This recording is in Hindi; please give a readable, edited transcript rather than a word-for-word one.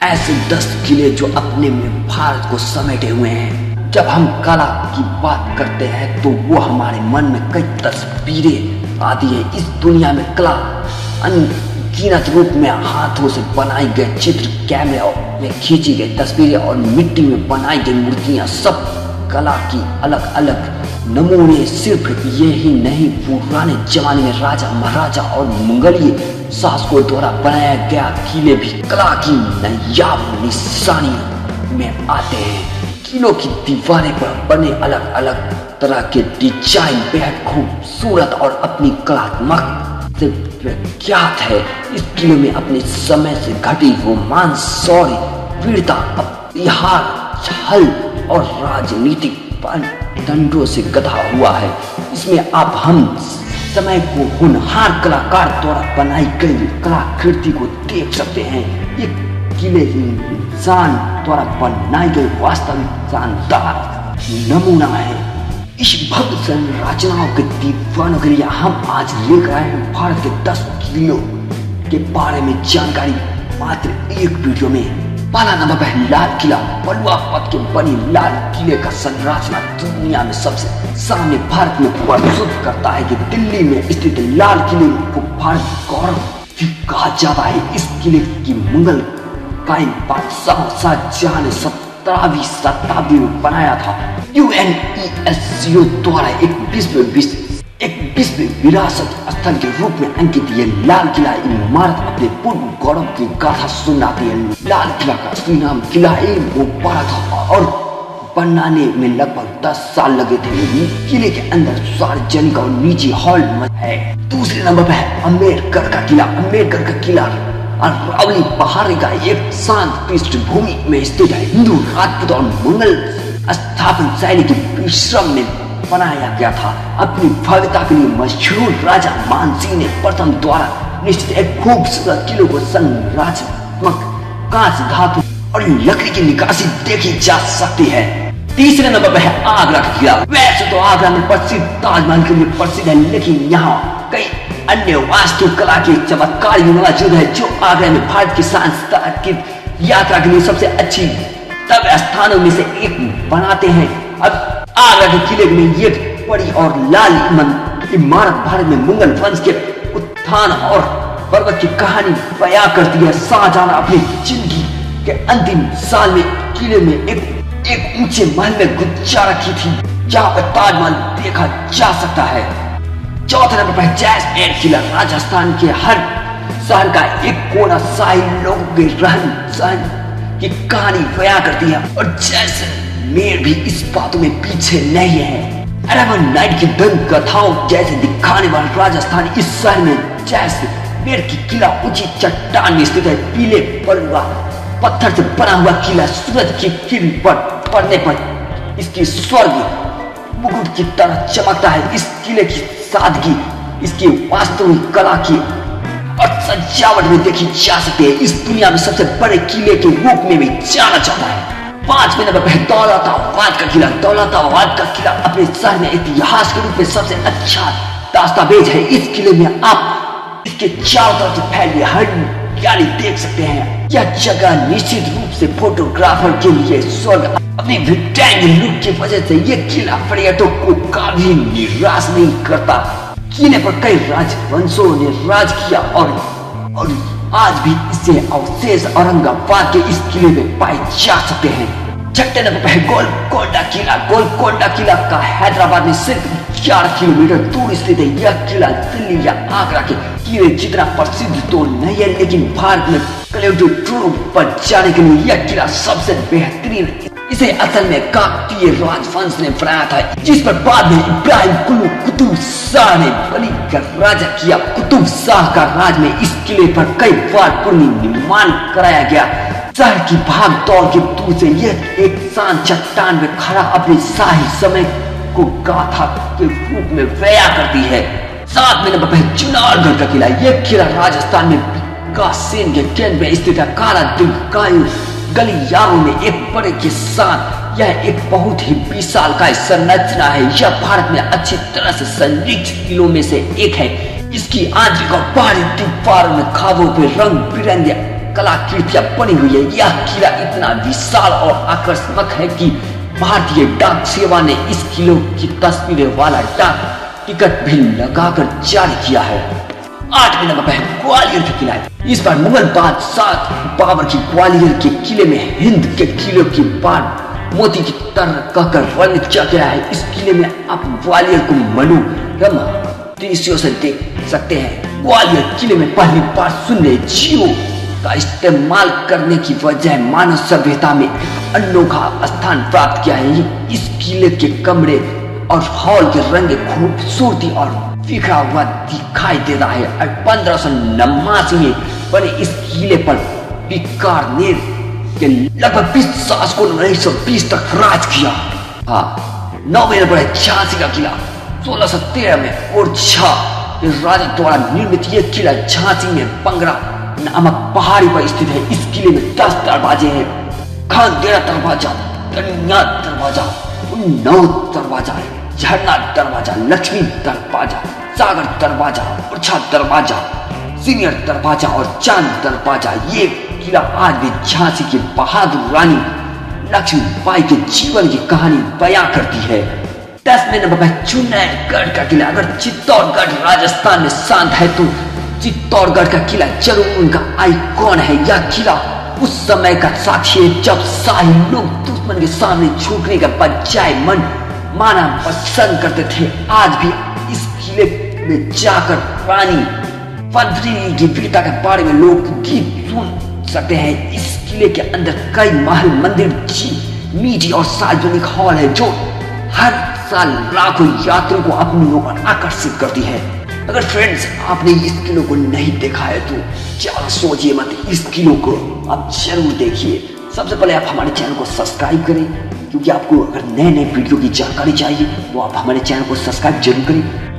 ऐसे 10 किले जो अपने में भारत को समेटे हुए हैं। जब हम कला की बात करते हैं तो वो हमारे मन में कई तस्वीरें आती हैं। इस दुनिया में कला अनगिनत रूप में हाथों से बनाई गए चित्र, कैमरे में खींची गई तस्वीरें और मिट्टी में बनाई गई मूर्तियां, सब कला की अलग अलग नमूने। सिर्फ यही नहीं, पुराने जमाने में राजा महाराजा और मुगलिए शासकों द्वारा बनाया गया किले भी कला की नायाब निशानी में आते हैं। किलों की दीवारें पर बने अलग अलग तरह के डिजाइन बेहद खूबसूरत और अपनी कलात्मक से प्रख्यात है। इस किले में अपने समय से घटी रोमांस, शौर्य, वीरता, इतिहास, छल और राजनीतिक दंडों से गधा हुआ है। इसमें आप हम समय को होनहार कलाकार द्वारा बनाई गई कलाकृति को देख सकते हैं। ये किले इंसान द्वारा बनाई गई वास्तविक शानदार नमूना है। इस भव्य संरचनाओं के दीवानों के लिए हम आज लेकर आए हैं भारत के 10 किलों के बारे में जानकारी मात्र एक वीडियो में। पहला नंबर है लाल किला। बलुआ पथ के बनी लाल किले का संरचना दुनिया में सबसे सामने भारत में प्रस्तुत करता है कि दिल्ली में स्थित लाल किले को भारत गौरव भी कहा जाता है। इस किले की मुगल कायम बादशाह शाहजहां ने 17वीं शताब्दी में बनाया था। UNESCO द्वारा एक विश्व विरासत स्थल के रूप में अंकित ये लाल किला इमारत अपने पूर्व गौरव की गाथा सुनाती है। लाल किला का असली नाम किला-ए-मुबारक था और बनाने में लगभग 10 साल लगे थे। किले के अंदर सार्वजनिक और निजी हॉल है। दूसरे नंबर पर है अम्बेडकर का किला। अम्बेडकर का किला अरावली पहाड़ी का एक शांत पृष्ठभूमि में स्थित है। हिंदू, राजपूत और मुगल स्थापन शैली के मिश्रण में बनाया गया था। अपनी भव्यता के लिए मशहूर राजा मानसिंह ने प्रथम द्वारा निश्चित एक खूबसूरत किले को संरचनात्मक कांच, धातु और लकड़ी की निकासी देखी जा सकती है। तीसरे नंबर पर है आगरा का किला। वैसे तो आगरा में प्रसिद्ध ताजमहल के लिए प्रसिद्ध है, लेकिन यहाँ कई अन्य वास्तुकला के चमत्कार भी मौजूद है जो आगरा में भारत की सांस्कृतिक यात्रा के लिए सबसे अच्छी तब स्थानों में से एक बनाते हैं। अब आगरा के किले में ये बड़ी और लाल इमारत भारत में मुगल वंश के उत्थान और पर्वत की कहानी बयां करती है। शाहजहां अपनी जिंदगी के अंतिम साल में किले में एक ऊंचे महल में गुजारा की थी जहां पर ताजमहल देखा जा सकता है। चौथे नंबर पर जैसलमेर किला। राजस्थान के हर शहर का एक कोना शाही लोगों के रहन सहन की कहानी बयां करती है और जैसलमेर भी इस बातों में पीछे नहीं है। अरबन नाइट की दंत कथाओं जैसे दिखाने वाला राजस्थान इस शहर में जैसलमेर की किला ऊंची चट्टान में स्थित है। पीले बलुआ पत्थर से बना हुआ किला सूरज की किरण पर पड़ने पर इसकी स्वर्ग मुकुट की तरह चमकता है। इस किले की सादगी इसकी वास्तविक कला की और सजावट में देखी जा सकती है। इस दुनिया में सबसे बड़े किले के रूप में भी जाना जाता है। 5वें नंबर पर दौलताबाद का किला। दौलताबाद का किला अपने शहर में इतिहास के रूप में सबसे अच्छा दस्तावेज है। इस किले में आप इसके चारों तरफ से फैली हरियाली देख सकते हैं। यह जगह निश्चित रूप से फोटोग्राफर के लिए स्वर्ग। अपनी विक्टोरियन लुक की वजह से यह किला पर्यटकों को कभी निराश नहीं करता। किले पर कई राजवंशों ने राज किया और आज भी इससे अवशेष औरंगाबाद के इस किले में पाए जा सकते हैं। छठे नंबर पर है गोलकोंडा किला। गोलकोंडा किला का हैदराबाद में सिर्फ 4 किलोमीटर दूर स्थित है। यह किला दिल्ली या आगरा के किले जितना प्रसिद्ध तो नहीं है, लेकिन भारत में कलेक्टिव टूर पर जाने के लिए यह किला सबसे बेहतरीन है। इसे असल में काकतीय राजवंश ने बनाया था, जिस पर बाद में इब्राहिम कुतुब शाह ने बनी कर राजा किया। कुतुब शाह का राज में इस किले पर कई बार पुनर्निर्माण कराया गया। शहर की भाग दौड़ के दूर से यह एक शांत चट्टान में खड़ा अपने शाही समय को गाथा के रूप में बयां करती है। 7वें नंबर पर चुनारगढ़ का किला। यह किला राजस्थान में विकाससेन के केंद्र में स्थित है। काला दीर्घायु गलियारों में एक बड़े के साथ यह एक बहुत ही विशालकाय संरचना है। यह भारत में अच्छी तरह से संरक्षित किलों में से एक है। इसकी आंतरिक और बाहरी दीवारों में खाबों पे रंग बिरंगे कलाकृतियां बनी हुई है। यह किला इतना विशाल और आकर्षक है कि भारतीय डाक सेवा ने इस किले की तस्वीरें वाला डाक टिकट भी लगाकर जारी किया है। 8वें नंबर पर ग्वालियर का किला है। इस बार मुगल बादशाह बाबर की ग्वालियर के किले में हिंद के किले की बात मोती की तरह कहकर वर्णित किया गया है। इस किले में आप ग्वालियर को मनोरम दृश्यों से देख सकते हैं। ग्वालियर किले में पहली बार वन्य जीवों का इस्तेमाल करने की वजह मानव सभ्यता में एक अनोखा स्थान प्राप्त किया है। इस किले के कमरे और हॉल के रंग खूबसूरती और बिखरा हुआ दिखाई देता है। 1589 में बने इस किले पर बीकानेर के लगभग 20 शासकों ने 1920 तक राज किया। हाँ, 9वें नंबर है झांसी का किला। 1613 में ओरछा के राजा द्वारा निर्मित यह किला झांसी में पंगरा नामक पहाड़ी पर स्थित है। इस किले में 10 दरवाजे हैं। खानदेरा दरवाजा, कन्या दरवाजा, उन्नाव दरवाजा, झरना दरवाजा, लक्ष्मी दरवाजा, सागर दरवाजा, ओरछा दरवाजा, सीनियर दरवाजा और चांद दरवाजा। ये किला आज भी झांसी की बहादुर रानी लक्ष्मीबाई के जीवन की कहानी बयां करती है। 10वें नंबर पर चुन्नैगढ़ का किला। अगर चित्तौड़गढ़ राजस्थान में शांत है तो चित्तौड़गढ़ का किला जरूर उनका आइकॉन है। यह किला उस समय का साक्षी है जब शाही लोग दुश्मन के सामने झुकने का बजाय मन माना पसंद करते थे। आज भी इस किले में जाकर रानी पद्मिनी की वीरता के बारे में लोग गीत सुन सकते हैं। इस किले के अंदर कई महल, मंदिर, मीटिंग और सार्वजनिक हॉल है जो हर साल लाखों यात्रियों को अपनी ओर आकर्षित करती है। अगर फ्रेंड्स आपने इस किलो को नहीं देखा है तो ज्यादा सोचिए मत, इस किलो को आप जरूर देखिए। सबसे पहले आप हमारे चैनल को सब्सक्राइब करें, क्योंकि आपको अगर नए नए वीडियो की जानकारी चाहिए तो आप हमारे चैनल को सब्सक्राइब जरूर करें।